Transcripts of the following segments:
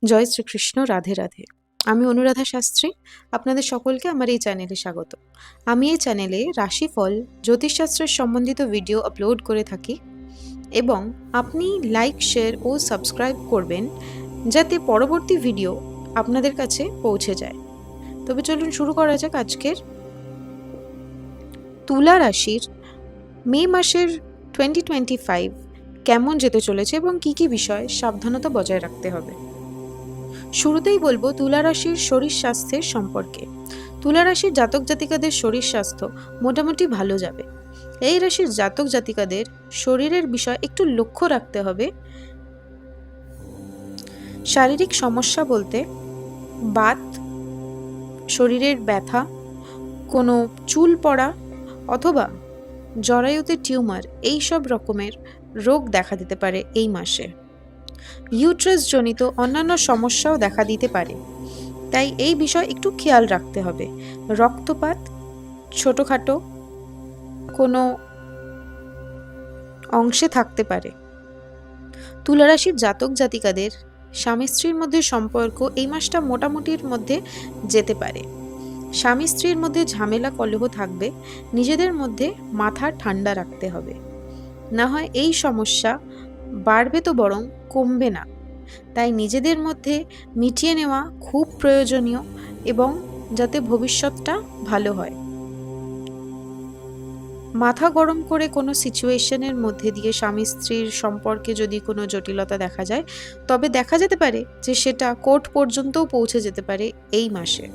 জয় শ্রীকৃষ্ণ, রাধে রাধে। আমি অনুরাধা শাস্ত্রী। আপনাদের সকলকে আমার এই চ্যানেলে স্বাগত। আমি এই চ্যানেলে রাশিফল, জ্যোতিষশাস্ত্রের সম্বন্ধিত ভিডিও আপলোড করে থাকি এবং আপনি লাইক, শেয়ার ও সাবস্ক্রাইব করবেন যাতে পরবর্তী ভিডিও আপনাদের কাছে পৌঁছে যায়। তবে চলুন শুরু করা যাক আজকের তুলা রাশির মে মাসের 2025 কেমন যেতে চলেছে এবং কি কি বিষয়ে সাবধানতা বজায় রাখতে হবে। শুরুতেই বলবো তুলা রাশির শরীর স্বাস্থ্যের সম্পর্কে। তুলা রাশির জাতক জাতিকাদের শরীর স্বাস্থ্য মোটামুটি ভালো যাবে। এই রাশির জাতক জাতিকাদের শরীরের বিষয় একটু লক্ষ্য রাখতে হবে। শারীরিক সমস্যা বলতে বাত, শরীরের ব্যথা, কোনো চুল পড়া অথবা জরায়ুতে টিউমার, এই সব রকমের রোগ দেখা দিতে পারে এই মাসে। ইউট্রাস জনিত অন্যান্য সমস্যাও দেখা দিতে পারে, তাই এই বিষয় একটু খেয়াল রাখতে হবে। রক্তপাত, ছোটোখাটো কোনো অংশে থাকতে পারে। তুলা রাশির জাতক জাতিকাদের স্বামী স্ত্রীর মধ্যে সম্পর্ক এই মাসটা মোটামুটির মধ্যে যেতে পারে। স্বামী স্ত্রীর মধ্যে ঝামেলা কলহ থাকবে, নিজেদের মধ্যে মাথা ঠান্ডা রাখতে হবে, না হয় এই সমস্যা বাড়বে তো বরং কমবে না। তাই নিজেদের মধ্যে মিটিয়ে নেওয়া খুব প্রয়োজনীয় এবং যাতে ভবিষ্যৎটা ভালো হয়। মাথা গরম করে কোনো সিচুয়েশনের মধ্যে দিয়ে স্বামী স্ত্রীর সম্পর্কে যদি কোনো জটিলতা দেখা যায়, তবে দেখা যেতে পারে যে সেটা কোর্ট পর্যন্তও পৌঁছে যেতে পারে এই মাসে।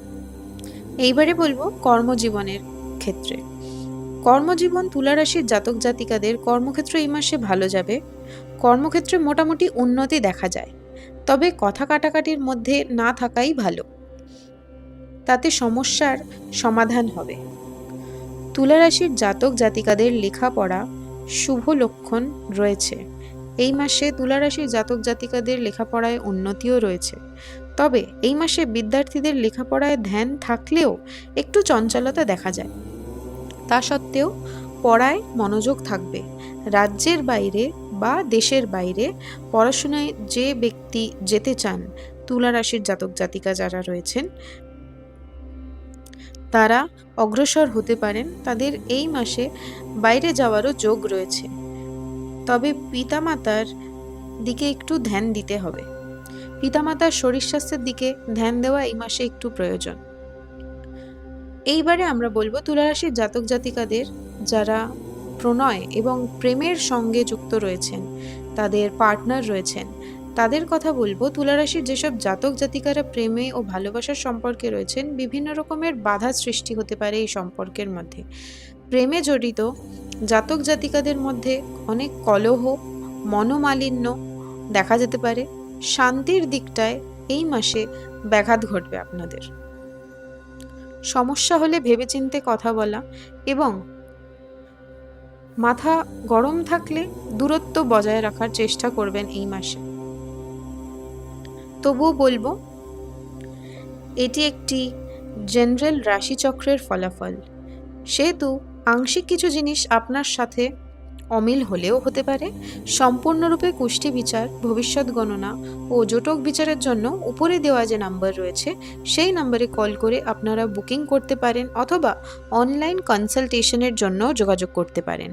এইবারে বলবো কর্মজীবনের ক্ষেত্রে। কর্মজীবন তুলা রাশির জাতক জাতিকাদের কর্মক্ষেত্র এই মাসে ভালো যাবে। কর্মক্ষেত্রে মোটামুটি উন্নতি দেখা যায়, তবে কথা কাটাকাটির মধ্যে না থাকাই ভালো, তাতে সমস্যার সমাধান হবে। তুলা রাশির জাতক জাতিকাদের লেখাপড়া শুভ লক্ষণ রয়েছে। এই মাসে তুলা রাশির জাতক জাতিকাদের লেখাপড়ায় উন্নতিও রয়েছে, তবে এই মাসে বিদ্যার্থীদের লেখাপড়ায় ধ্যান থাকলেও একটু চঞ্চলতা দেখা যায়। তা সত্ত্বেও পড়ায় মনোযোগ থাকবে। রাজ্যের বাইরে বা দেশের বাইরে পড়াশোনায় যে ব্যক্তি যেতে চান, তুলা রাশির জাতক জাতিকা যারা রয়েছেন, তারা অগ্রসর হতে পারেন। তাদের এই মাসে বাইরে যাওয়ারও যোগ রয়েছে, তবে পিতামাতার দিকে একটু ধ্যান দিতে হবে। পিতামাতার শরীর স্বাস্থ্যের দিকে ধ্যান দেওয়া এই মাসে একটু প্রয়োজন। এইবারে আমরা বলবো তুলা রাশির জাতক জাতিকাদের যারা প্রণয় এবং প্রেমের সঙ্গে যুক্ত রয়েছেন, তাদের পার্টনার রয়েছেন, তাদের কথা বলবো। তুলা রাশির যেসব জাতক জাতিকারা প্রেমে ও ভালোবাসার সম্পর্কে রয়েছেন, বিভিন্ন রকমের বাধা সৃষ্টি হতে পারে এই সম্পর্কের মধ্যে। প্রেমে জড়িত জাতক জাতিকাদের মধ্যে অনেক কলহ, মনোমালিন্য দেখা যেতে পারে। শান্তির দিকটায় এই মাসে ব্যাঘাত ঘটবে আপনাদের। সমস্যা হলে ভেবেচিন্তে কথা বলা এবং মাথা গরম থাকলে দূরত্ব বজায় রাখার চেষ্টা করবেন এই মাসে। তবুও বলবো এটি একটি জেনারেল রাশিচক্রের ফলাফল, সেহেতু আংশিক কিছু জিনিস আপনার সাথে অমিল হলেও হতে পারে। সম্পূর্ণরূপে কুষ্টি বিচার, ভবিষ্যৎ গণনা ও জোটক বিচারের জন্য উপরে দেওয়া যে নাম্বার রয়েছে, সেই নাম্বারে কল করে আপনারা বুকিং করতে পারেন অথবা অনলাইন কনসালটেশনের জন্য যোগাযোগ করতে পারেন।